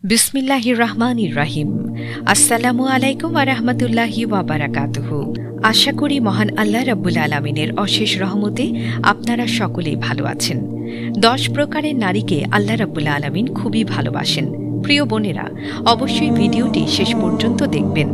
বিসমিল্লাহির রহমানির রহিম। আসসালামু আলাইকুম ওয়া রাহমাতুল্লাহি ওয়া বারাকাতুহু। আশা করি মহান আল্লাহ রাব্বুল আলামিনের অশেষ রহমতে আপনারা সকলেই ভালো আছেন। 10 প্রকারের নারীকে আল্লাহ রাব্বুল আলামিন খুবই ভালোবাসেন। প্রিয় বোনেরা, অবশ্যই ভিডিওটি শেষ পর্যন্ত দেখবেন।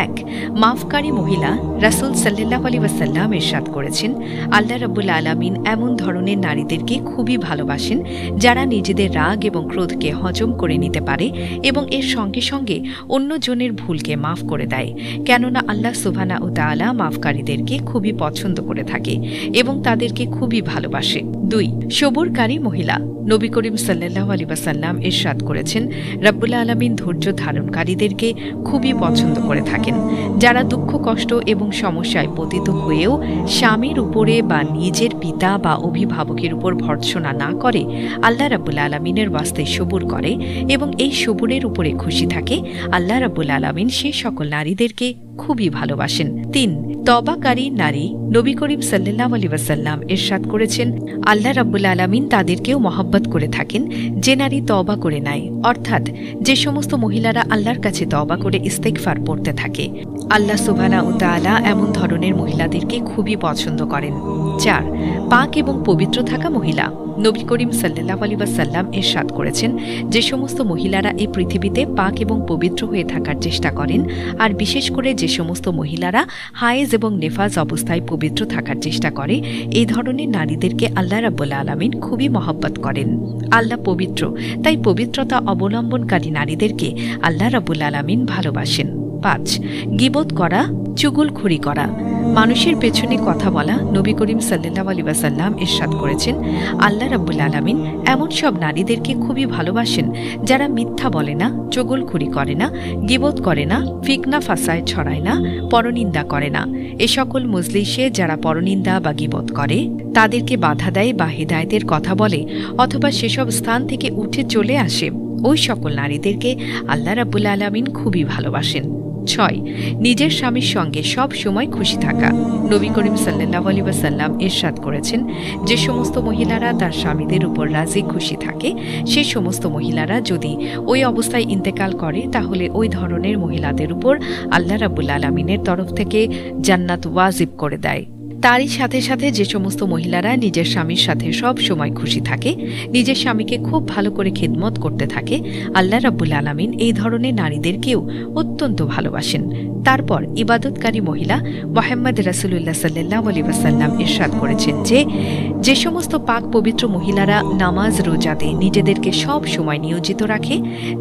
1. মাফকারী মহিলা। রাসূল সাল্লাল্লাহু আলাইহি ওয়াসাল্লাম ইরশাদ করেছেন, আল্লাহ রাব্বুল আলামিন এমন ধরনের নারীদেরকে খুবই ভালোবাসেন যারা নিজেদের রাগ এবং ক্রোধকে হজম করে নিতে পারে এবং এর সঙ্গে সঙ্গে অন্যজনের ভুলকে মাফ করে দেয়, কেননা আল্লাহ সুবহানাহু ওয়া তাআলা মাফকারীদেরকে খুবই পছন্দ করে থাকে এবং তাদেরকে খুবই ভালোবাসে। 2. সবুরকারী মহিলা। নবী করিম সাল্লাল্লাহু আলাইহি ওয়াসাল্লাম ইরশাদ করেছেন, রাব্বুল আলামিন ধৈর্য ধারণকারীদেরকে খুবই পছন্দ করে থাকেন, যারা দুঃখ কষ্ট এবং সমস্যায় পতিত হয়েও স্বামীর উপরে বা নিজের পিতা বা অভিভাবকের উপর ভর্ৎসনা না করে আল্লাহ রাব্বুল আলামিনের ওয়াস্তে সবুর করে এবং এই সবুরের উপরে খুশি থাকে। আল্লাহ রাব্বুল আলামিন সেই সকল নারীদেরকে খুবই ভালোবাসেন। 3. তওবাকারী নারী। নবী করিম সাল্লাল্লাহু আলাইহি ওয়াসাল্লাম ইরশাদ করেছেন, আল্লাহ রাব্বুল আলামিন তাদেরকেও মহব্বত করে থাকেন যে নারী তওবা করে নেয়, অর্থাৎ যে সমস্ত মহিলারা আল্লাহর কাছে তওবা করে ইস্তেগফার পড়তে থাকে। আল্লাহ সুবহানাহু ওয়া তাআলা এমন ধরনের মহিলাদেরকে খুবই পছন্দ করেন। 4. পাক এবং পবিত্র থাকা মহিলা। নবী করিম সাল্লাল্লাহু আলাইহি ওয়াসাল্লাম ইরশাদ করেছেন, যে সমস্ত মহিলারা এই পৃথিবীতে পাক এবং পবিত্র হয়ে থাকার চেষ্টা করেন, আর বিশেষ করে যে সমস্ত মহিলারা হায়েজ এবং নেফাজ অবস্থায় পবিত্র থাকার চেষ্টা করে, এই ধরনের নারীদেরকে আল্লাহ রাব্বুল আলামিন খুবই মহব্বত করেন। আল্লাহ পবিত্র, তাই পবিত্রতা অবলম্বনকারী নারীদেরকে আল্লাহ রাব্বুল আলামিন ভালোবাসেন। 5. গীবত করা, চুগলখড়ি করা। মানুষের পেছনে কথা বলা। নবী করিম সাল্লাল্লাহু আলাইহি ওয়াসাল্লাম ইরশাদ করেছেন, আল্লাহ রাব্বুল আলামিন এমন সব নারীদেরকে খুবই ভালোবাসেন যারা মিথ্যা বলে না, চুগলখড়ি করে না, গীবত করে না, ফিতনা ফাসাদ ছড়ায় না, পরনিন্দা করে না। এ সকল মজলিসে যারা পরনিন্দা বা গীবত করে, তাদেরকে বাধা দেয় বা হিদায়াতের কথা বলে অথবা সেসব স্থান থেকে উঠে চলে আসে, ওই সকল নারীদেরকে আল্লাহ রাব্বুল আলামিন খুবই ভালোবাসেন। 6. নিজের স্বামীর সঙ্গে সব সময় খুশি থাকা। নবী করিম সাল্লাল্লাহু আলাইহি ওয়াসাল্লাম ইরশাদ করেছেন, যে সমস্ত মহিলারা তার স্বামীদের উপর রাজি খুশি থাকে, সে সমস্ত মহিলারা যদি ওই অবস্থায় ইন্তেকাল করে, তাহলে ওই ধরনের মহিলাদের উপর আল্লাহ রাব্বুল আলামিনের তরফ থেকে জান্নাত ওয়াজিব করে দেয়। তারই সাথে সাথে যে সমস্ত মহিলারা নিজের স্বামীর সাথে সব সময় খুশি থাকে, নিজের স্বামীকে খুব ভালো করে খিদমত করতে থাকে, আল্লাহ রাব্বুল আলামিন এই ধরনের নারীদেরকেও অত্যন্ত ভালোবাসেন। তারপর ইবাদতকারী মহিলা। মুহাম্মদ রাসূলুল্লাহ সাল্লাল্লাহু আলাইহি ওয়াসাল্লাম ইরশাদ করেছেন যে সমস্ত পাক পবিত্র মহিলারা নামাজ রোজাতে নিজেদেরকে সব সময় নিয়োজিত রাখে,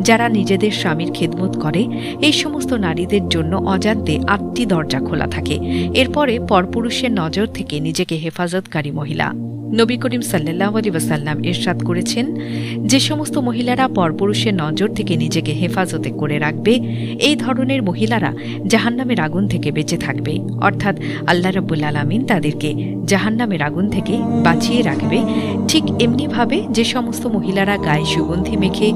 যারা নিজেদের স্বামীর খিদমত করে, এই সমস্ত নারীদের জন্য অজান্তে 8টি দরজা খোলা থাকে। এরপরে পরপুরুষের নজর থেকে নিজেকে হেফাজতকারী মহিলা। নবী করিম সাল্লাল্লাহু আলাইহি ওয়াসাল্লাম ইরশাদ করেছেন, যে সমস্ত মহিলারা পরপুরুষের নজর থেকে নিজেকে হেফাজতে করে রাখবে, এই ধরনের মহিলারা জাহান্নামের আগুন থেকে বেঁচে থাকবে, অর্থাৎ আল্লাহ রাব্বুল আলামিন তাদেরকে জাহান্নামের আগুন থেকে বাঁচিয়ে রাখবে। ঠিক এমনিভাবে যে সমস্ত মহিলারা গায়ে সুগন্ধি মেখে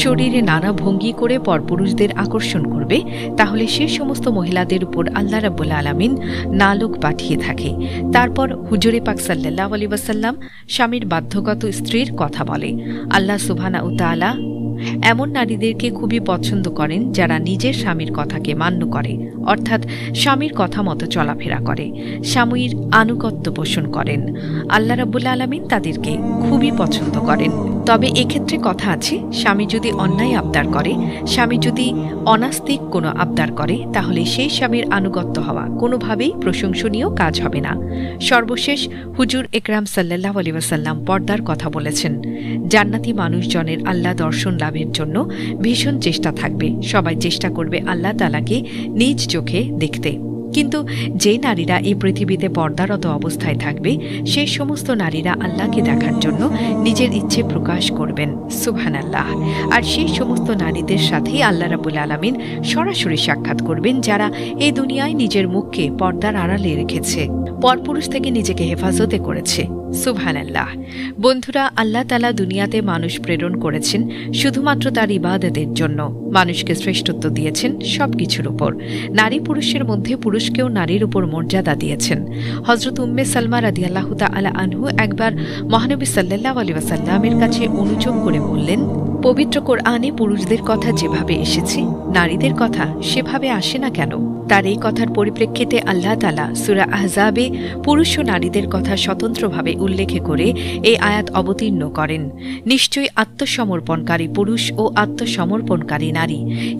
শরীরে নানা ভঙ্গি করে পরপুরুষদের আকর্ষণ করবে, তাহলে সে সমস্ত মহিলাদের উপর আল্লাহ রাব্বুল আলামিন নালক পাঠিয়ে থাকে। তারপর হুজুরে পাক সাল্লাল্লাহু আলাইহি ওয়াসাল্লাম স্বামীর বাধ্যগত স্ত্রীর কথা বলে। আল্লাহ সুবহানাহু ওয়া তাআলা এমন নারীদেরকে খুবই পছন্দ করেন যারা নিজের স্বামীর কথাকে মান্য করে, অর্থাৎ স্বামীর কথা মতো চলাফেরা করে, স্বামীর আনুগত্য পোষণ করেন। আল্লাহ রাব্বুল আলামিন তাদেরকে খুবই পছন্দ করেন। তবে এক্ষেত্রে কথা আছে, স্বামী যদি অন্যায় আবদার করে, স্বামী যদি অনাস্তিক কোনো আবদার করে, তাহলে সেই স্বামীর আনুগত্য হওয়া কোনোভাবেই প্রশংসনীয় কাজ হবে না। সর্বশেষ হুজুর একরাম সাল্লাল্লাহু আলাইহি ওয়াসাল্লাম পর্দার কথা বলেছেন। জান্নাতি মানুষজনের আল্লাহ দর্শন লাভের জন্য ভীষণ চেষ্টা থাকবে, সবাই চেষ্টা করবে আল্লাহ তাআলাকে নিজ চোখে দেখতে। কিন্তু যে নারীরা এই পৃথিবীতে পর্দারত অবস্থায় থাকবে, সেই সমস্ত নারীরা আল্লাহকে দেখার জন্য নিজের ইচ্ছে প্রকাশ করবেন। সুবহানাল্লাহ। আর সেই সমস্ত নারীদের সাথেই আল্লাহ রাব্বুল আলামিন সরাসরি সাক্ষাৎ করবেন, যারা এই দুনিয়ায় নিজের মুখকে পর্দার আড়ালে রেখেছে, পরপুরুষ থেকে নিজেকে হেফাজতে করেছে। সুবহানাল্লাহ। বন্ধুরা, আল্লাহ তাআলা দুনিয়াতে মানুষ প্রেরণ করেছেন শুধুমাত্র তার ইবাদতের জন্য। মানুষকে শ্রেষ্ঠত্ব দিয়েছেন সবকিছুর উপর। নারী পুরুষের মধ্যে পুরুষকেও নারীর উপর মর্যাদা দিয়েছেন। হযরত উম্মে সালমা রাদিয়াল্লাহু তাআলা আনহু একবার মহানবী সাল্লাল্লাহু আলাইহি ওয়াসাল্লামের কাছে অনুযোগ করে বললেন, পবিত্র কোরআনে পুরুষদের কথা যেভাবে এসেছে, নারীদের কথা সেভাবে আসে না কেন? তার এই কথার পরিপ্রেক্ষিতে আল্লাহ তাআলা সূরা আহজাবে পুরুষ ও নারীদের কথা স্বতন্ত্রভাবে উল্লেখ করে এই আয়াত অবতীর্ণ করেন। নিশ্চয়ই আত্মসমর্পণকারী পুরুষ ও আত্মসমর্পণকারী নারী,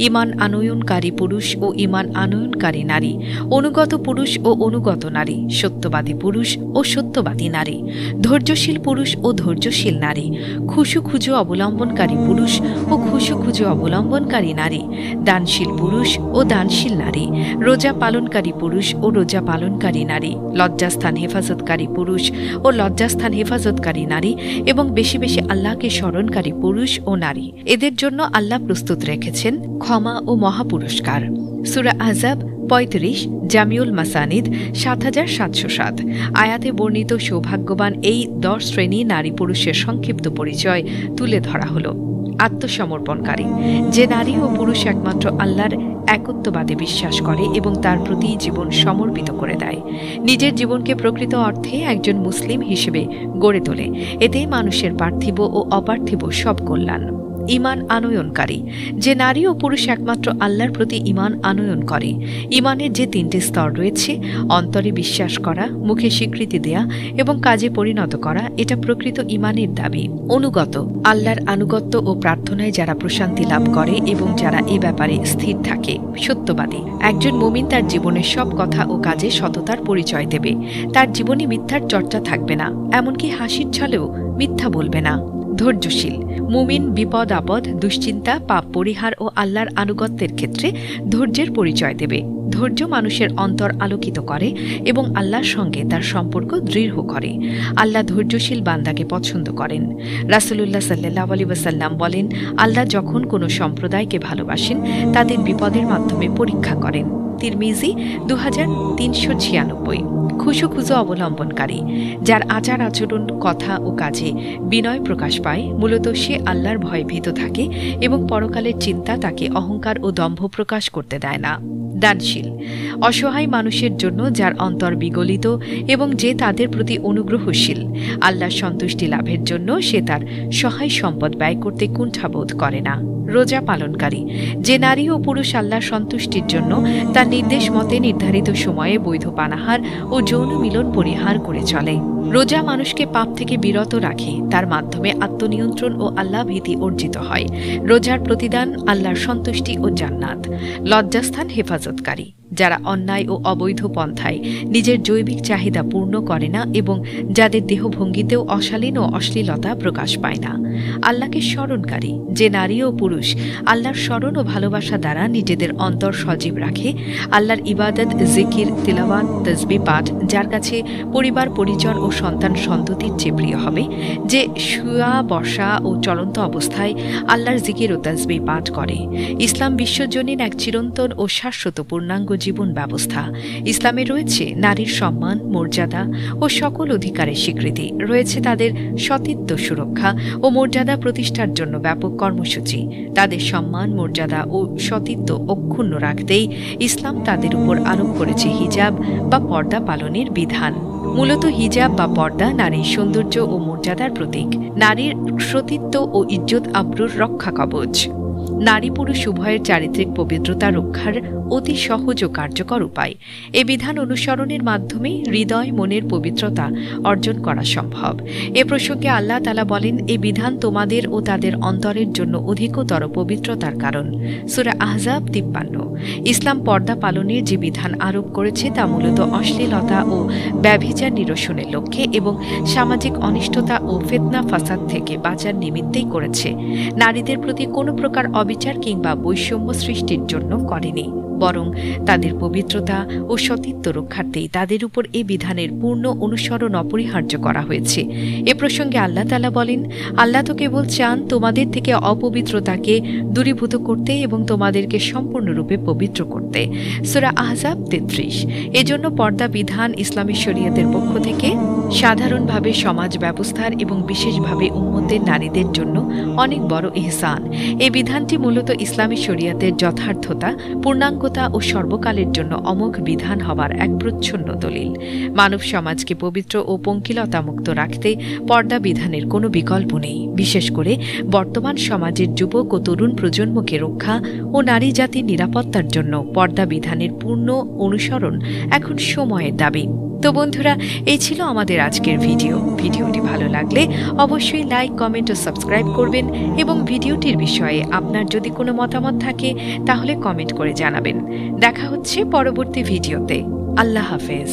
ঈমান আনয়নকারী পুরুষ ও ঈমান আনয়নকারী নারী, অনুগত পুরুষ ও অনুগত নারী, সত্যবাদী পুরুষ ও সত্যবাদী নারী, ধৈর্যশীল পুরুষ ও ধৈর্যশীল নারী, খুশু অবলম্বনকারী পুরুষ ও খুশু অবলম্বনকারী নারী, দানশীল পুরুষ ও দানশীল নারী, রোজা পালনকারী পুরুষ ও রোজা পালনকারী নারী, লজ্জাস্থান হেফাজতকারী পুরুষ ও লজ্জাস্থান হেফাজতকারী নারী এবং বেশি বেশি আল্লাহকে স্মরণকারী পুরুষ ও নারী। এদের জন্য আল্লাহ প্রস্তুত রেখেছেন ক্ষমা ও মহাপুরস্কার। সূরা আহজাব ৩৫, জামিউল মাসানিদ ৭৭০৭। আয়াতে বর্ণিত সৌভাগ্যবান এই ১০ শ্রেণী নারী পুরুষের সংক্ষিপ্ত পরিচয় তুলে ধরা হল। আত্মসমর্পণকারী, যে নারী ও পুরুষ একমাত্র আল্লাহর একত্ববাদে বিশ্বাস করে এবং তার প্রতি জীবন সমর্পিত করে দেয়, নিজের জীবনকে প্রকৃত অর্থে একজন মুসলিম হিসেবে গড়ে তোলে। এতেই মানুষের পার্থিব ও অপার্থিব সব কল্যাণ। ঈমান আনয়নকারী, যে নারী ও পুরুষ একমাত্র আল্লাহর প্রতি ঈমান আনয়ন করে। ঈমানের যে ৩টি স্তর রয়েছে, অন্তরে বিশ্বাস করা, মুখে স্বীকৃতি দেয়া এবং কাজে পরিণত করা, এটা প্রকৃত ঈমানের দাবি। অনুগত, আল্লাহর আনুগত্য ও প্রার্থনায় যারা প্রশান্তি লাভ করে এবং যারা এ ব্যাপারে স্থির থাকে। সত্যবাদী, একজন মুমিন তার জীবনের সব কথা ও কাজে সততার পরিচয় দেবে। তার জীবনে মিথ্যার চর্চা থাকবে না, এমনকি হাসির ছলেও মিথ্যা বলবে না। ধৈর্যশীল, মুমিন বিপদ আপদ, দুশ্চিন্তা, পাপ পরিহার ও আল্লাহর আনুগত্যের ক্ষেত্রে ধৈর্যের পরিচয় দেবে। ধৈর্য মানুষের অন্তর আলোকিত করে এবং আল্লাহর সঙ্গে তার সম্পর্ক দৃঢ় করে। আল্লাহ ধৈর্যশীল বান্দাকে পছন্দ করেন। রাসূলুল্লাহ সাল্লাল্লাহু আলাইহি ওয়াসাল্লাম বলেন, আল্লাহ যখন কোনো সম্প্রদায়কে ভালোবাসেন, তাদের বিপদের মাধ্যমে পরীক্ষা করেন। তিরমিজি 2396। খুশু অবলম্বনকারী, যার আচার আচরণ, কথা ও কাজে বিনয় প্রকাশ পায়, মূলত সে আল্লাহর ভয়ে ভীত থাকে এবং পরকালের চিন্তা তাকে অহংকার ও দম্ভ প্রকাশ করতে দেয় না। দানশীল, অসহায় মানুষের জন্য যার অন্তর বিগলিত এবং যে তাদের প্রতি অনুগ্রহশীল। আল্লাহর সন্তুষ্টি লাভের জন্য সে তার সহায় সম্পদ ব্যয় করতে কুণ্ঠাবোধ করে না। রোজা পালনকারী, যে নারী ও পুরুষ আল্লাহর সন্তুষ্টির জন্য তার নির্দেশ মতে নির্ধারিত সময়ে বৈধ পানাহার ও যৌন মিলন পরিহার করে চলে। রোজা মানুষকে পাপ থেকে বিরত রাখে, তার মাধ্যমে আত্মনিয়ন্ত্রণ ও আল্লাহ ভীতি অর্জিত হয়। রোজার প্রতিদান আল্লাহর সন্তুষ্টি ও জান্নাত। লজ্জাস্থান হেফাজতকারী, যারা অন্যায় ও অবৈধ পন্থায় নিজের জৈবিক চাহিদা পূর্ণ করে না এবং যাদের দেহভঙ্গিতেও অশালীন ও অশ্লীলতা প্রকাশ পায় না। আল্লাহকে স্মরণকারী, যে নারী ও পুরুষ আল্লাহর স্মরণ ও ভালোবাসা দ্বারা নিজেদের অন্তর সজীব রাখে। আল্লাহর ইবাদত, জিকির, তিলাওয়াত, তাসবিহ পাঠ যার কাছে পরিবার, পরিজন ও সন্তান সন্ততির চেয়ে প্রিয় হবে। যে শুয়া, বসা ও চলন্ত অবস্থায় আল্লাহর জিকির ও তাসবিহ পাঠ করে। ইসলাম বিশ্বজনীন এক চিরন্তন ও শাশ্বত পূর্ণাঙ্গ জীবন ব্যবস্থা। ইসলামে রয়েছে নারীর সম্মান, মর্যাদা ও সকল অধিকারের স্বীকৃতি, রয়েছে তাদের সতীত্ব সুরক্ষা ও মর্যাদা প্রতিষ্ঠার জন্য ব্যাপক কর্মসূচি। তাদের সম্মান, মর্যাদা ও সতীত্ব অক্ষুণ্ণ রাখতেই ইসলাম তাদের উপর আরোপ করেছে হিজাব বা পর্দা পালনের বিধান। মূলত হিজাব বা পর্দা নারীর সৌন্দর্য ও মর্যাদার প্রতীক, নারীর সতীত্ব ও ইজ্জত আবরুর রক্ষা কবচ। নারী পুরুষ উভয়ের চারিত্রিক পবিত্রতা রক্ষার অতি সহজ ও কার্যকর উপায়। এ বিধান অনুসরণের মাধ্যমে হৃদয়, মনের পবিত্রতা অর্জন করা সম্ভব। এ প্রসঙ্গে আল্লাহ তাআলা বলেন, এই বিধান তোমাদের ও তাদের অন্তরের জন্য অধিকতর পবিত্রতার কারণ। সূরা আহজাব 53। ইসলাম পর্দা পালনের যে বিধান আরোপ করেছে তা মূলত অশ্লীলতা ও ব্যভিচার নিরসনের লক্ষ্যে এবং সামাজিক অনিষ্টতা ও ফিতনা ফাসাদ থেকে বাঁচার নিমিত্তেই করেছে। নারীদের প্রতি কোনো প্রকার অবিচার কিংবা বৈষম্য সৃষ্টির জন্য করেনি, বরং তাদের পবিত্রতা ও সতীত্ব রক্ষার্থেই তাদের উপর এ বিধানের পূর্ণ অনুসরণ অপরিহার্য করা হয়েছে। এ প্রসঙ্গে আল্লাহ তাআলা বলেন, আল্লাহ তো কেবল চান তোমাদের থেকে অপবিত্রতাকে দূরীভূত করতে এবং তোমাদেরকে সম্পূর্ণরূপে পবিত্র করতে। সূরা আহজাব 33। এজন্য পর্দা বিধান ইসলামী শরীয়তের পক্ষ থেকে সাধারণভাবে সমাজ ব্যবস্থার এবং বিশেষভাবে উম্মতের নারীদের জন্য অনেক বড় ইহসান। এই বিধানটি মূলত ইসলামী শরীয়তের যথার্থতা, পূর্ণাঙ্গ নিরপেক্ষতা ও সর্বকালের জন্য অমোঘ বিধান হবার এক প্রচ্ছন্ন দলিল। মানব সমাজকে পবিত্র ও পঙ্কিলতামুক্ত রাখতে পর্দা বিধানের কোনো বিকল্প নেই। বিশেষ করে বর্তমান সমাজের যুবক ও তরুণ প্রজন্মকে রক্ষা ও নারী জাতির নিরাপত্তার জন্য পর্দা বিধানের পূর্ণ অনুসরণ এখন সময়ের দাবি। তো বন্ধুরা, এই ছিল আমাদের আজকের ভিডিওটি ভালো লাগলে অবশ্যই লাইক, কমেন্ট ও সাবস্ক্রাইব করবেন এবং ভিডিওটির বিষয়ে আপনার যদি কোনো মতামত থাকে তাহলে কমেন্ট করে জানাবেন। দেখা হচ্ছে পরবর্তী ভিডিওতে। আল্লাহ হাফেজ।